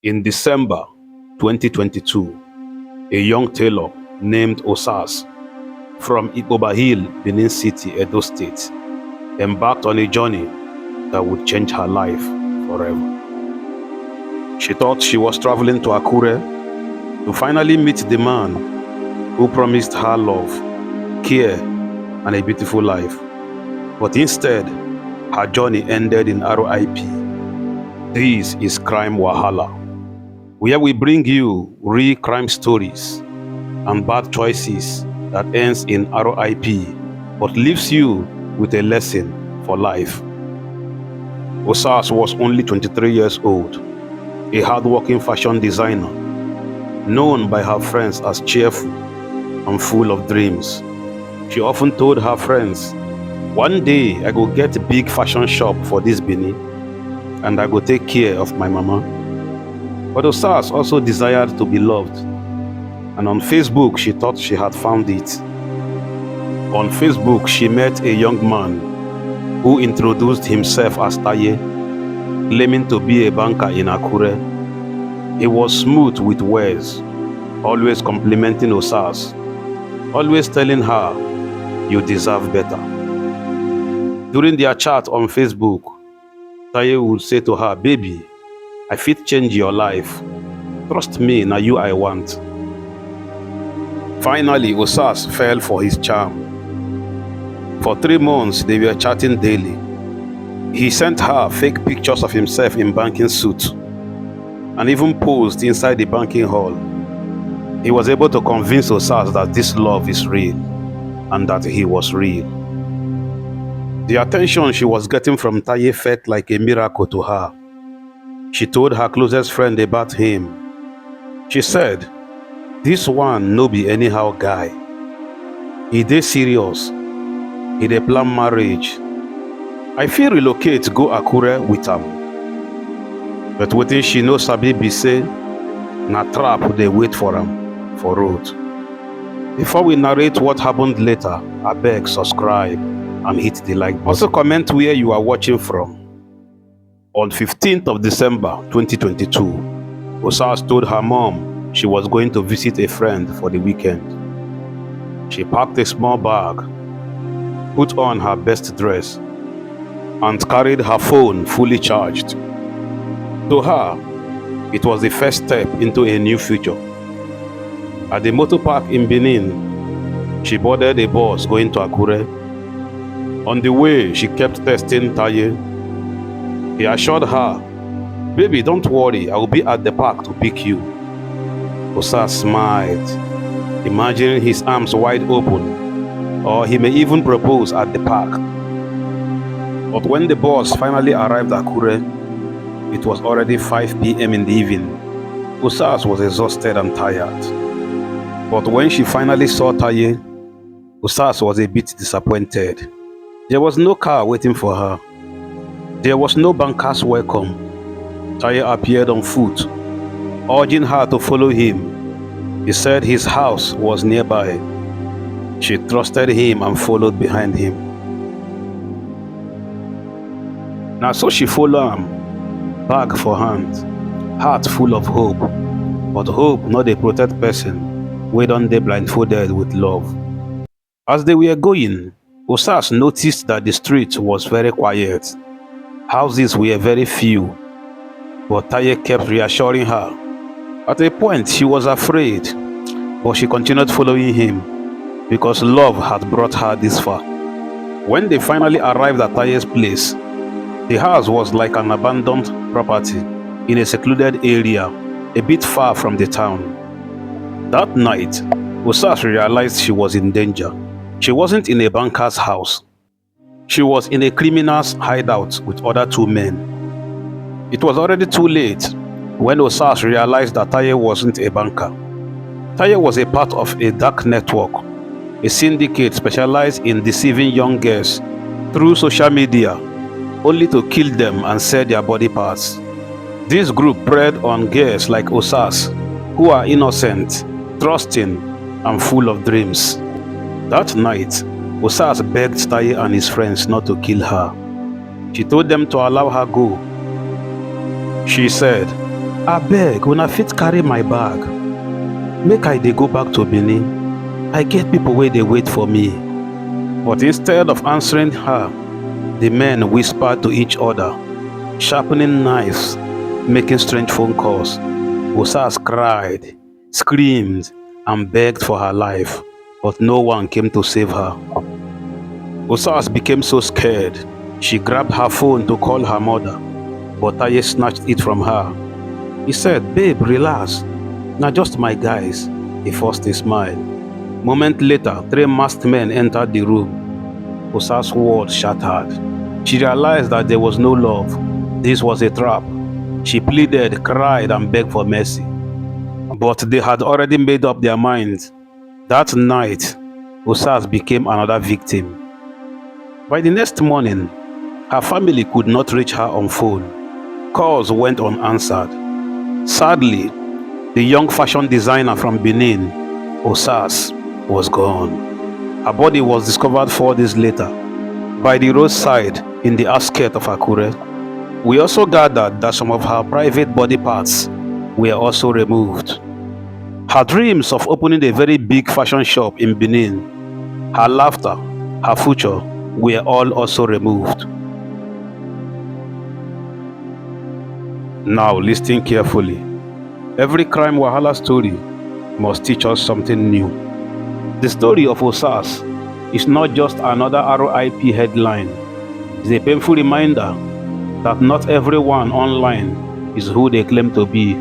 In December 2022, a young tailor named Osas from Ipoba Hill, Benin City, Edo State, embarked on a journey that would change her life forever. She thought she was traveling to Akure to finally meet the man who promised her love, care, and a beautiful life. But instead, her journey ended in RIP. This is Crime Wahala, where we bring you real crime stories and bad choices that ends in RIP but leaves you with a lesson for life. Osas was only 23 years old, a hard-working fashion designer, known by her friends as cheerful and full of dreams. She often told her friends, "One day I go get a big fashion shop for this Benin, and I go take care of my mama." But Osas also desired to be loved, and on Facebook she thought she had found it. On Facebook she met a young man who introduced himself as Taye, claiming to be a banker in Akure. He was smooth with words, always complimenting Osas, always telling her, "You deserve better." During their chat on Facebook, Taye would say to her, "Baby, I fit change your life. Trust me, na you I want." Finally, Osas fell for his charm. For 3 months, they were chatting daily. He sent her fake pictures of himself in banking suit and even posed inside the banking hall. He was able to convince Osas that this love is real and that he was real. The attention she was getting from Taye felt like a miracle to her. She told her closest friend about him. She said, "This one no be anyhow guy. He dey serious. He dey plan marriage. I fit relocate go Akure with am." But wetin she no sabi be say na trap dey wait for am for road. Before we narrate what happened later, abeg subscribe and hit the like button. Also comment where you are watching from. On 15th of December 2022, Osas told her mom she was going to visit a friend for the weekend. She packed a small bag, put on her best dress, and carried her phone fully charged. To her, it was the first step into a new future. At the motor park in Benin, she boarded a bus going to Akure. On the way, she kept texting Taye. He assured her, "Baby, don't worry, I will be at the park to pick you." Osas smiled, imagining his arms wide open, or he may even propose at the park. But when the bus finally arrived at Akure, it was already 5 p.m. in the evening. Osas was exhausted and tired. But when she finally saw Taye, Osas was a bit disappointed. There was no car waiting for her. There was no banker's welcome. Taye appeared on foot, urging her to follow him. He said his house was nearby. She trusted him and followed behind him. Now so she followed him, bag for hand, heart full of hope, but hope not a protect person wey don dey blindfolded with love. As they were going, Osas noticed that the street was very quiet. Houses were very few, but Taye kept reassuring her. At a point, she was afraid, but she continued following him because love had brought her this far. When they finally arrived at Taye's place, the house was like an abandoned property in a secluded area, a bit far from the town. That night, Osas realized she was in danger. She wasn't in a banker's house. She was in a criminal's hideout with other 2 men. It was already too late when Osas realized that Taye wasn't a banker. Taye was a part of a dark network, a syndicate specialized in deceiving young girls through social media, only to kill them and sell their body parts. This group preyed on girls like Osas, who are innocent, trusting, and full of dreams. That night, Osas begged Taye and his friends not to kill her. She told them to allow her go. She said, Abeg, una fit carry my bag. Make I dey go back to Benin. I get people wey dey wait for me. But instead of answering her, the men whispered to each other, sharpening knives, making strange phone calls. Osas cried, screamed, and begged for her life, but no one came to save her. Osas became so scared, she grabbed her phone to call her mother, but Taye snatched it from her. He said, "Babe, relax. Now just my guys." He forced a smile. Moment later, 3 masked men entered the room. Osas' world shattered. She realized that there was no love. This was a trap. She pleaded, cried, and begged for mercy. But they had already made up their minds. That night, Osas became another victim. By the next morning, her family could not reach her on phone. Calls went unanswered. Sadly, the young fashion designer from Benin, Osas, was gone. Her body was discovered 4 days later by the roadside in the outskirts of Akure. We also gathered that some of her private body parts were also removed. Her dreams of opening a very big fashion shop in Benin, her laughter, her future were all also removed. Now listen carefully. Every crime Wahala story must teach us something new. The story of Osas is not just another RIP headline. It's a painful reminder that not everyone online is who they claim to be.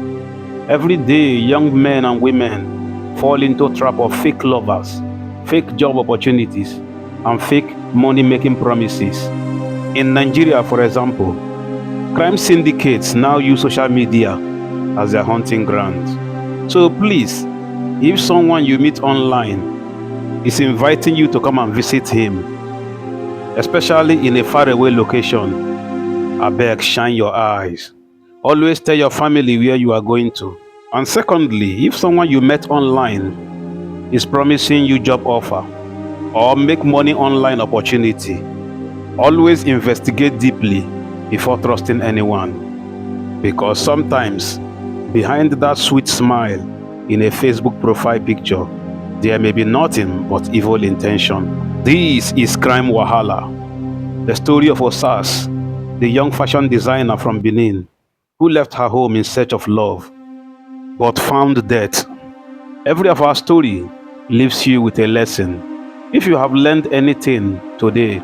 Every day, young men and women fall into a trap of fake lovers, fake job opportunities, and fake money-making promises. In Nigeria, for example, crime syndicates now use social media as their hunting grounds. So please, if someone you meet online is inviting you to come and visit him, especially in a faraway location, abeg shine your eyes. Always tell your family where you are going to. And secondly, if someone you met online is promising you job offer or make money online opportunity, always investigate deeply before trusting anyone. Because sometimes, behind that sweet smile in a Facebook profile picture, there may be nothing but evil intention. This is Crime Wahala, the story of Osas, the young fashion designer from Benin, who left her home in search of love, but found death. Every of our story leaves you with a lesson. If you have learned anything today,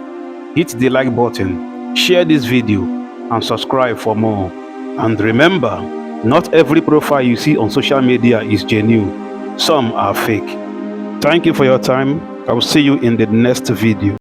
hit the like button, share this video, and subscribe for more. And remember, not every profile you see on social media is genuine. Some are fake. Thank you for your time. I will see you in the next video.